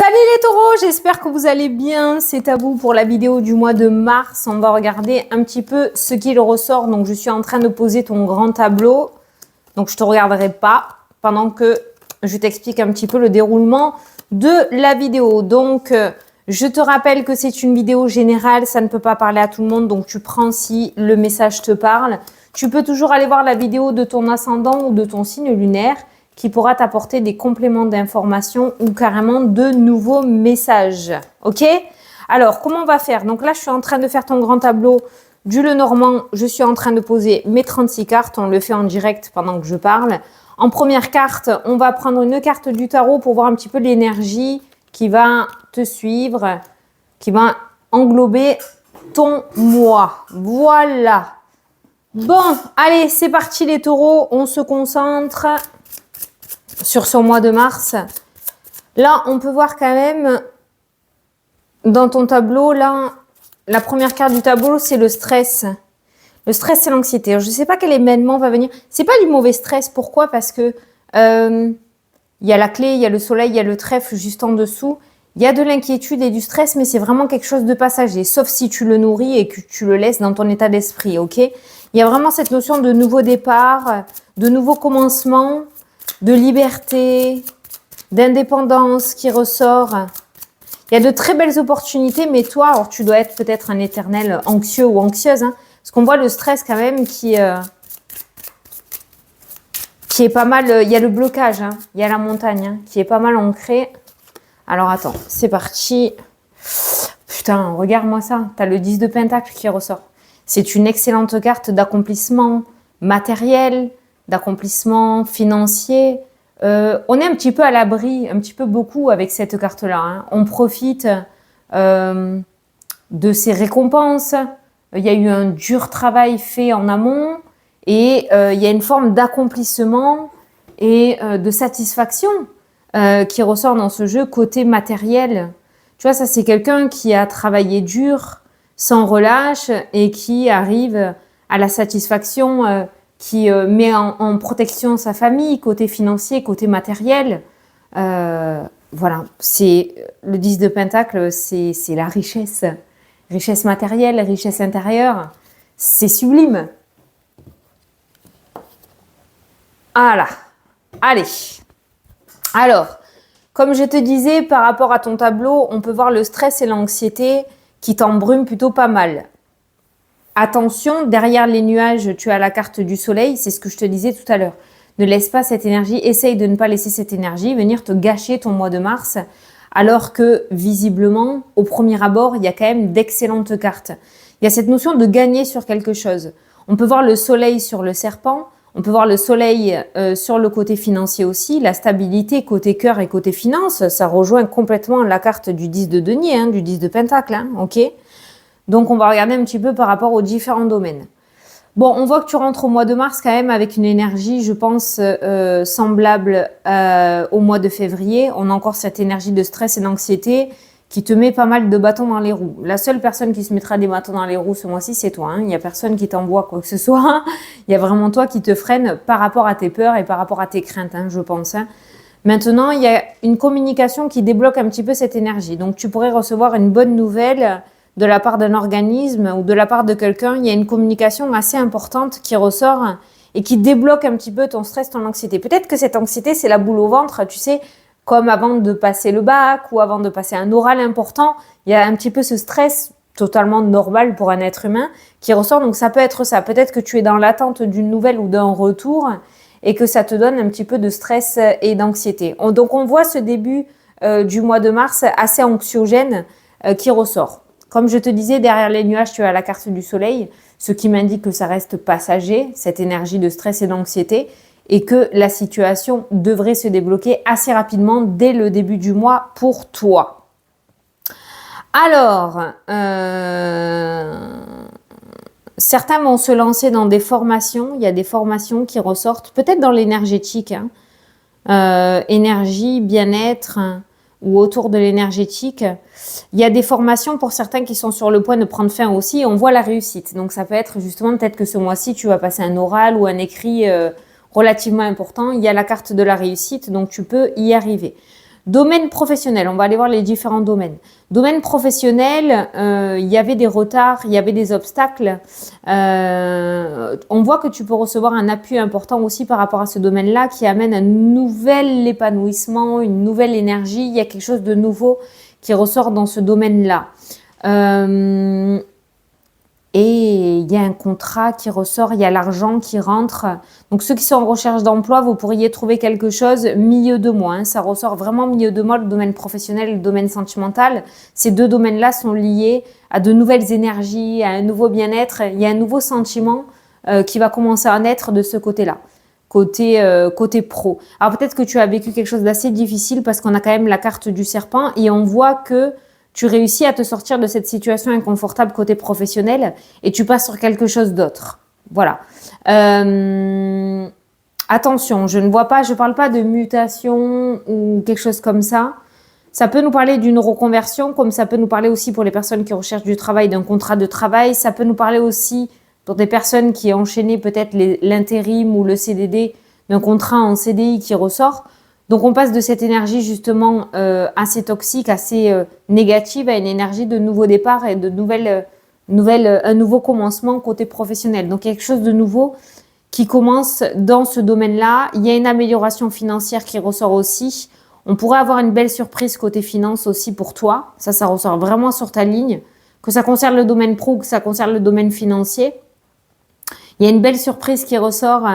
Salut les taureaux, j'espère que vous allez bien. C'est à vous pour la vidéo du mois de mars. On va regarder un petit peu ce qu'il ressort. Donc, je suis en train de poser ton grand tableau. Donc, je ne te regarderai pas pendant que je t'explique un petit peu le déroulement de la vidéo. Donc, je te rappelle que c'est une vidéo générale. Ça ne peut pas parler à tout le monde. Donc, tu prends si le message te parle. Tu peux toujours aller voir la vidéo de ton ascendant ou de ton signe lunaire, qui pourra t'apporter des compléments d'information ou carrément de nouveaux messages. Ok? Alors, comment on va faire? Donc là, je suis en train de faire ton grand tableau du Lenormand. Je suis en train de poser mes 36 cartes. On le fait en direct pendant que je parle. En première carte, on va prendre une carte du tarot pour voir un petit peu l'énergie qui va te suivre, qui va englober ton mois. Voilà. Bon, allez, c'est parti les taureaux. On se concentre sur son mois de mars. Là, on peut voir quand même dans ton tableau, là, la première carte du tableau, c'est le stress. Le stress, c'est l'anxiété. Je ne sais pas quel événement va venir. C'est pas du mauvais stress. Pourquoi? Parce que il y a la clé, il y a le soleil, il y a le trèfle juste en dessous. Il y a de l'inquiétude et du stress, mais c'est vraiment quelque chose de passager. Sauf si tu le nourris et que tu le laisses dans ton état d'esprit, ok? Il y a vraiment cette notion de nouveau départ, de nouveau commencement, de liberté, d'indépendance qui ressort. Il y a de très belles opportunités, mais toi, alors tu dois être peut-être un éternel anxieux ou anxieuse, hein, parce qu'on voit le stress quand même qui est pas mal. Il y a le blocage, hein, il y a la montagne hein, qui est pas mal ancrée. Alors attends, c'est parti. Putain, regarde-moi ça. Tu as le 10 de Pentacle qui ressort. C'est une excellente carte d'accomplissement matériel, d'accomplissement financier. On est un petit peu à l'abri, un petit peu beaucoup avec cette carte-là. Hein. On profite de ces récompenses. Il y a eu un dur travail fait en amont et il y a une forme d'accomplissement et de satisfaction qui ressort dans ce jeu côté matériel. Tu vois, ça c'est quelqu'un qui a travaillé dur, sans relâche et qui arrive à la satisfaction qui met en protection sa famille, côté financier, côté matériel. Voilà, c'est le 10 de Pentacle, c'est la richesse. Richesse matérielle, richesse intérieure. C'est sublime. Voilà. Allez. Alors, comme je te disais, par rapport à ton tableau, on peut voir le stress et l'anxiété qui t'embrument plutôt pas mal. Attention, derrière les nuages, tu as la carte du soleil, c'est ce que je te disais tout à l'heure. Ne laisse pas cette énergie, essaye de ne pas laisser cette énergie venir te gâcher ton mois de mars, alors que visiblement, au premier abord, il y a quand même d'excellentes cartes. Il y a cette notion de gagner sur quelque chose. On peut voir le soleil sur le serpent, on peut voir le soleil sur le côté financier aussi, la stabilité côté cœur et côté finance, ça rejoint complètement la carte du 10 de denier, hein, du 10 de pentacle, hein, ok? Donc, on va regarder un petit peu par rapport aux différents domaines. Bon, on voit que tu rentres au mois de mars quand même avec une énergie, je pense, semblable au mois de février. On a encore cette énergie de stress et d'anxiété qui te met pas mal de bâtons dans les roues. La seule personne qui se mettra des bâtons dans les roues ce mois-ci, c'est toi. Hein. Il n'y a personne qui t'envoie quoi que ce soit. Il y a vraiment toi qui te freine par rapport à tes peurs et par rapport à tes craintes, hein, je pense. Hein. Maintenant, il y a une communication qui débloque un petit peu cette énergie. Donc, tu pourrais recevoir une bonne nouvelle de la part d'un organisme ou de la part de quelqu'un. Il y a une communication assez importante qui ressort et qui débloque un petit peu ton stress, ton anxiété. Peut-être que cette anxiété, c'est la boule au ventre, tu sais, comme avant de passer le bac ou avant de passer un oral important. Il y a un petit peu ce stress totalement normal pour un être humain qui ressort. Donc, ça peut être ça. Peut-être que tu es dans l'attente d'une nouvelle ou d'un retour et que ça te donne un petit peu de stress et d'anxiété. Donc, on voit ce début du mois de mars assez anxiogène qui ressort. Comme je te disais, derrière les nuages, tu as la carte du soleil, ce qui m'indique que ça reste passager, cette énergie de stress et d'anxiété, et que la situation devrait se débloquer assez rapidement dès le début du mois pour toi. Alors, certains vont se lancer dans des formations. Il y a des formations qui ressortent, peut-être dans l'énergétique, hein, énergie, bien-être, ou autour de l'énergétique. Il y a des formations pour certains qui sont sur le point de prendre fin aussi et on voit la réussite. Donc, ça peut être justement peut-être que ce mois-ci, tu vas passer un oral ou un écrit relativement important. Il y a la carte de la réussite, donc tu peux y arriver. Domaine professionnel, on va aller voir les différents domaines. Domaine professionnel, il y avait des retards, il y avait des obstacles. On voit que tu peux recevoir un appui important aussi par rapport à ce domaine-là qui amène un nouvel épanouissement, une nouvelle énergie. Il y a quelque chose de nouveau qui ressort dans ce domaine-là. Et il y a un contrat qui ressort, il y a l'argent qui rentre. Donc ceux qui sont en recherche d'emploi, vous pourriez trouver quelque chose milieu de mois. Hein. Ça ressort vraiment milieu de mois, le domaine professionnel et le domaine sentimental. Ces deux domaines-là sont liés à de nouvelles énergies, à un nouveau bien-être. Il y a un nouveau sentiment qui va commencer à naître de ce côté-là, côté pro. Alors peut-être que tu as vécu quelque chose d'assez difficile parce qu'on a quand même la carte du serpent et on voit que tu réussis à te sortir de cette situation inconfortable côté professionnel et tu passes sur quelque chose d'autre. Voilà. Attention, je parle pas de mutation ou quelque chose comme ça. Ça peut nous parler d'une reconversion, comme ça peut nous parler aussi pour les personnes qui recherchent du travail, d'un contrat de travail. Ça peut nous parler aussi pour des personnes qui ont enchaîné peut-être l'intérim ou le CDD, d'un contrat en CDI qui ressort. Donc on passe de cette énergie justement assez toxique, assez négative à une énergie de nouveau départ et de un nouveau commencement côté professionnel. Donc quelque chose de nouveau qui commence dans ce domaine-là. Il y a une amélioration financière qui ressort aussi. On pourrait avoir une belle surprise côté finance aussi pour toi. Ça ressort vraiment sur ta ligne. Que ça concerne le domaine pro ou que ça concerne le domaine financier. Il y a une belle surprise qui ressort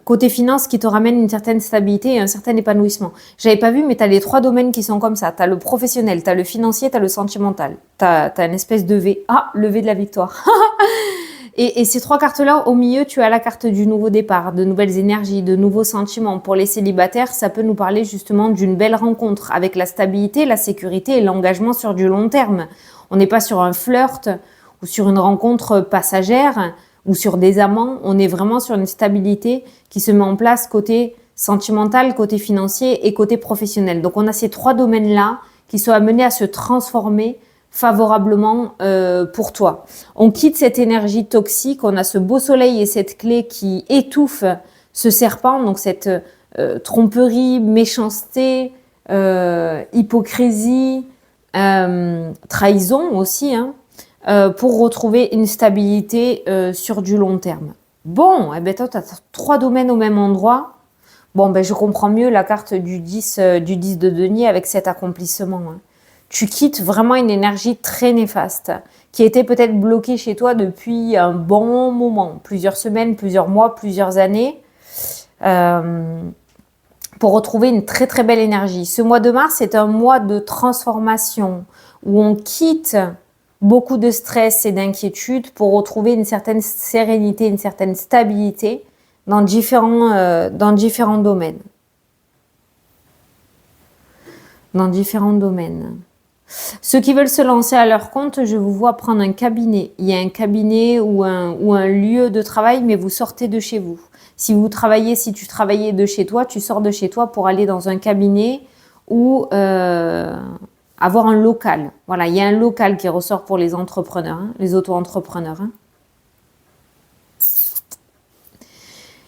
côté finance qui te ramène une certaine stabilité et un certain épanouissement. J'avais pas vu, mais tu as les trois domaines qui sont comme ça. Tu as le professionnel, tu as le financier, tu as le sentimental. Tu as une espèce de V. Ah, le V de la victoire. et ces trois cartes-là, au milieu, tu as la carte du nouveau départ, de nouvelles énergies, de nouveaux sentiments. Pour les célibataires, ça peut nous parler justement d'une belle rencontre avec la stabilité, la sécurité et l'engagement sur du long terme. On n'est pas sur un flirt ou sur une rencontre passagère ou sur des amants, on est vraiment sur une stabilité qui se met en place côté sentimental, côté financier et côté professionnel. Donc on a ces trois domaines-là qui sont amenés à se transformer favorablement pour toi. On quitte cette énergie toxique, on a ce beau soleil et cette clé qui étouffe ce serpent, donc cette tromperie, méchanceté, hypocrisie, trahison aussi, hein, pour retrouver une stabilité sur du long terme. Bon, eh ben toi, tu as trois domaines au même endroit. Bon, ben je comprends mieux la carte du 10 de denier avec cet accomplissement. Hein. Tu quittes vraiment une énergie très néfaste qui était peut-être bloquée chez toi depuis un bon moment, plusieurs semaines, plusieurs mois, plusieurs années, pour retrouver une très très belle énergie. Ce mois de mars est un mois de transformation où on quitte beaucoup de stress et d'inquiétude pour retrouver une certaine sérénité, une certaine stabilité dans différents domaines. Dans différents domaines. Ceux qui veulent se lancer à leur compte, je vous vois prendre un cabinet. Il y a un cabinet ou un lieu de travail, mais vous sortez de chez vous. Si tu travaillais de chez toi, tu sors de chez toi pour aller dans un cabinet ou avoir un local. Voilà, il y a un local qui ressort pour les entrepreneurs, hein, les auto-entrepreneurs. Hein.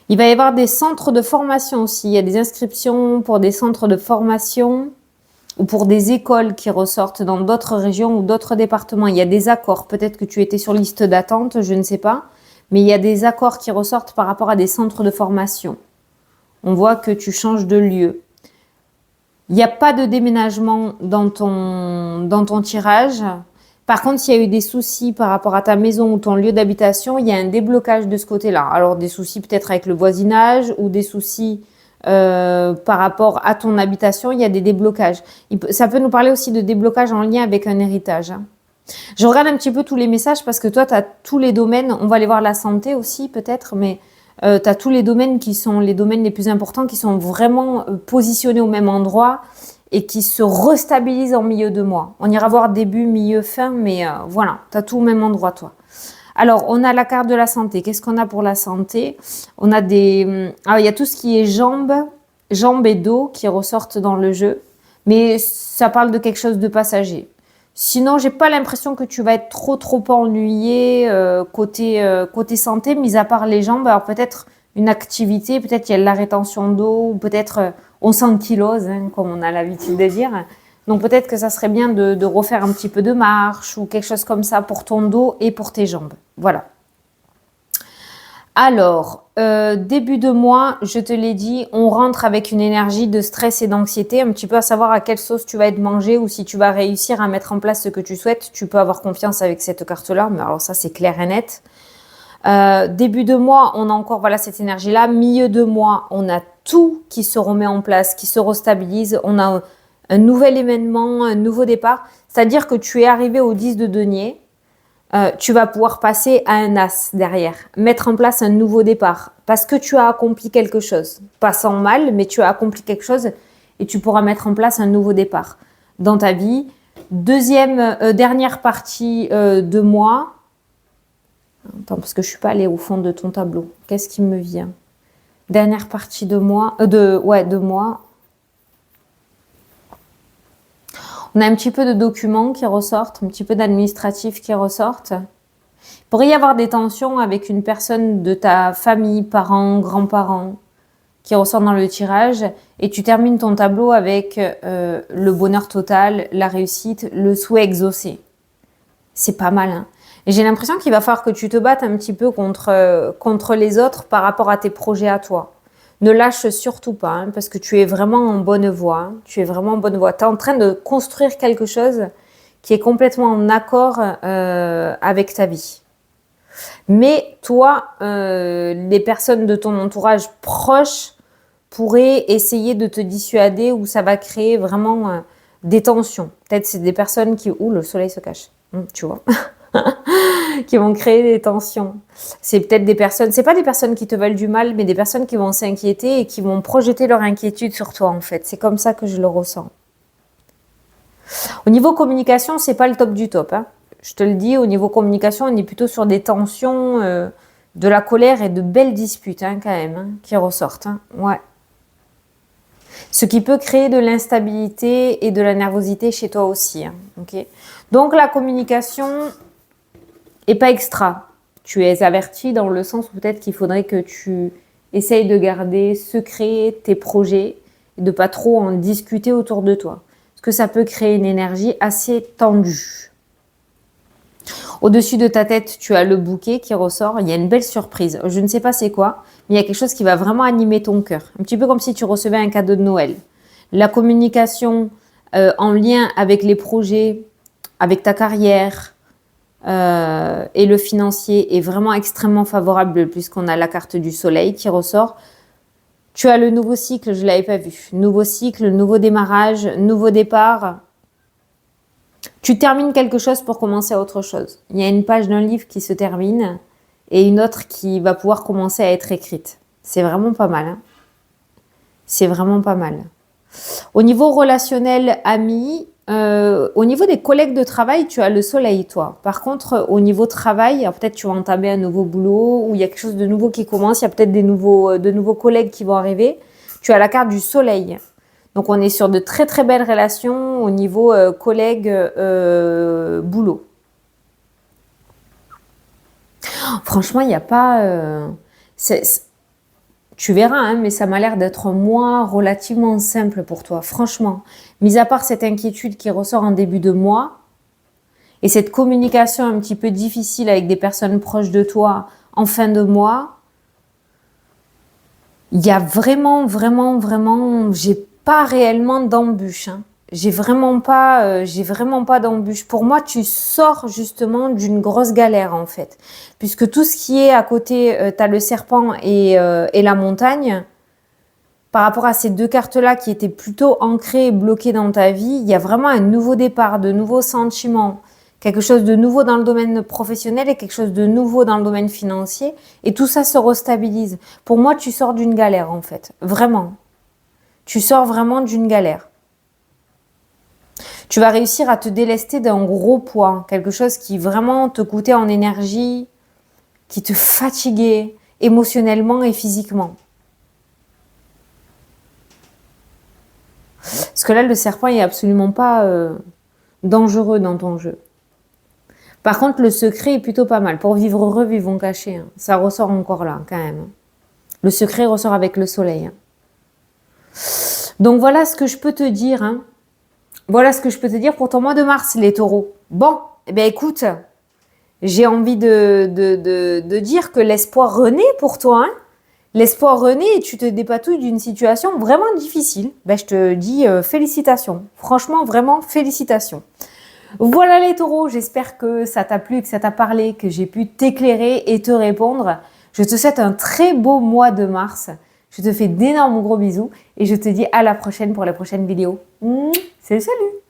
Il va y avoir des centres de formation aussi. Il y a des inscriptions pour des centres de formation ou pour des écoles qui ressortent dans d'autres régions ou d'autres départements. Il y a des accords. Peut-être que tu étais sur liste d'attente, je ne sais pas. Mais il y a des accords qui ressortent par rapport à des centres de formation. On voit que tu changes de lieu. Il n'y a pas de déménagement dans ton tirage. Par contre, s'il y a eu des soucis par rapport à ta maison ou ton lieu d'habitation, il y a un déblocage de ce côté-là. Alors, des soucis peut-être avec le voisinage ou des soucis par rapport à ton habitation, il y a des déblocages. Ça peut nous parler aussi de déblocage en lien avec un héritage. Hein. Je regarde un petit peu tous les messages parce que toi, tu as tous les domaines. On va aller voir la santé aussi peut-être, mais tu as tous les domaines qui sont les domaines les plus importants, qui sont vraiment positionnés au même endroit et qui se restabilisent en milieu de mois. On ira voir début, milieu, fin, mais voilà, tu as tout au même endroit, toi. Alors, on a la carte de la santé. Qu'est-ce qu'on a pour la santé? On a il y a tout ce qui est jambes et dos qui ressortent dans le jeu, mais ça parle de quelque chose de passager. Sinon, j'ai pas l'impression que tu vas être trop ennuyé côté santé, mis à part les jambes. Alors peut-être une activité, peut-être il y a de la rétention d'eau, ou peut-être on s'ankylose, hein, comme on a l'habitude de dire. Donc peut-être que ça serait bien de refaire un petit peu de marche ou quelque chose comme ça pour ton dos et pour tes jambes. Voilà. Alors, début de mois, je te l'ai dit, on rentre avec une énergie de stress et d'anxiété, un petit peu à savoir à quelle sauce tu vas être mangé ou si tu vas réussir à mettre en place ce que tu souhaites. Tu peux avoir confiance avec cette carte-là, mais alors ça, c'est clair et net. Début de mois, on a encore voilà cette énergie-là. Milieu de mois, on a tout qui se remet en place, qui se restabilise. On a un nouvel événement, un nouveau départ. C'est-à-dire que tu es arrivé au 10 de denier. Tu vas pouvoir passer à un as derrière, mettre en place un nouveau départ parce que tu as accompli quelque chose. Pas sans mal, mais tu as accompli quelque chose et tu pourras mettre en place un nouveau départ dans ta vie. Dernière partie de mois. Attends, parce que je suis pas allée au fond de ton tableau. Qu'est-ce qui me vient? Dernière partie de mois. De mois. On a un petit peu de documents qui ressortent, un petit peu d'administratifs qui ressortent. Il pourrait y avoir des tensions avec une personne de ta famille, parents, grands-parents, qui ressort dans le tirage. Et tu termines ton tableau avec le bonheur total, la réussite, le souhait exaucé. C'est pas mal, hein. Et j'ai l'impression qu'il va falloir que tu te battes un petit peu contre les autres par rapport à tes projets à toi. Ne lâche surtout pas, hein, parce que tu es vraiment en bonne voie. Hein. Tu es vraiment en bonne voie. Tu es en train de construire quelque chose qui est complètement en accord avec ta vie. Mais toi, les personnes de ton entourage proche pourraient essayer de te dissuader ou ça va créer vraiment des tensions. Peut-être c'est des personnes qui... Ouh, le soleil se cache. Tu vois qui vont créer des tensions. C'est peut-être des personnes, c'est pas des personnes qui te veulent du mal, mais des personnes qui vont s'inquiéter et qui vont projeter leur inquiétude sur toi en fait. C'est comme ça que je le ressens. Au niveau communication, c'est pas le top du top. Hein. Je te le dis, au niveau communication, on est plutôt sur des tensions, de la colère et de belles disputes hein, quand même, hein, qui ressortent. Hein. Ouais. Ce qui peut créer de l'instabilité et de la nervosité chez toi aussi. Hein. Okay. Donc la communication et pas extra. Tu es averti dans le sens où peut-être qu'il faudrait que tu essayes de garder secret tes projets et de pas trop en discuter autour de toi. Parce que ça peut créer une énergie assez tendue. Au-dessus de ta tête, tu as le bouquet qui ressort. Il y a une belle surprise. Je ne sais pas c'est quoi, mais il y a quelque chose qui va vraiment animer ton cœur. Un petit peu comme si tu recevais un cadeau de Noël. La communication en lien avec les projets, avec ta carrière, et le financier est vraiment extrêmement favorable puisqu'on a la carte du soleil qui ressort. Tu as le nouveau cycle, je ne l'avais pas vu. Nouveau cycle, nouveau démarrage, nouveau départ. Tu termines quelque chose pour commencer à autre chose. Il y a une page d'un livre qui se termine et une autre qui va pouvoir commencer à être écrite. C'est vraiment pas mal. Hein. C'est vraiment pas mal. Au niveau relationnel, amis, au niveau des collègues de travail, tu as le soleil, toi. Par contre, au niveau travail, peut-être tu vas entamer un nouveau boulot ou il y a quelque chose de nouveau qui commence. Il y a peut-être de nouveaux collègues qui vont arriver. Tu as la carte du soleil. Donc, on est sur de très, très belles relations au niveau collègues, boulot. Franchement, il n'y a pas... Tu verras, hein, mais ça m'a l'air d'être un mois relativement simple pour toi, franchement. Mis à part cette inquiétude qui ressort en début de mois et cette communication un petit peu difficile avec des personnes proches de toi en fin de mois, il y a vraiment, j'ai pas réellement d'embûche. Hein. J'ai vraiment pas d'embûche. Pour moi, tu sors justement d'une grosse galère en fait. Puisque tout ce qui est à côté, tu as le serpent et la montagne. Par rapport à ces deux cartes-là qui étaient plutôt ancrées et bloquées dans ta vie, il y a vraiment un nouveau départ, de nouveaux sentiments. Quelque chose de nouveau dans le domaine professionnel et quelque chose de nouveau dans le domaine financier. Et tout ça se restabilise. Pour moi, tu sors d'une galère en fait. Vraiment. Tu sors vraiment d'une galère. Tu vas réussir à te délester d'un gros poids, quelque chose qui vraiment te coûtait en énergie, qui te fatiguait émotionnellement et physiquement. Parce que là, le serpent n'est absolument pas dangereux dans ton jeu. Par contre, le secret est plutôt pas mal. Pour vivre heureux, vivons cachés. Hein. Ça ressort encore là, quand même. Le secret ressort avec le soleil. Hein. Donc voilà ce que je peux te dire. Hein. Voilà ce que je peux te dire pour ton mois de mars, les taureaux. Bon, eh bien écoute, j'ai envie de dire que l'espoir renaît pour toi. Hein. L'espoir renaît et tu te dépatouilles d'une situation vraiment difficile. Ben, je te dis félicitations. Franchement, vraiment félicitations. Voilà les taureaux, j'espère que ça t'a plu, que ça t'a parlé, que j'ai pu t'éclairer et te répondre. Je te souhaite un très beau mois de mars. Je te fais d'énormes gros bisous et je te dis à la prochaine pour la prochaine vidéo. Salut, salut!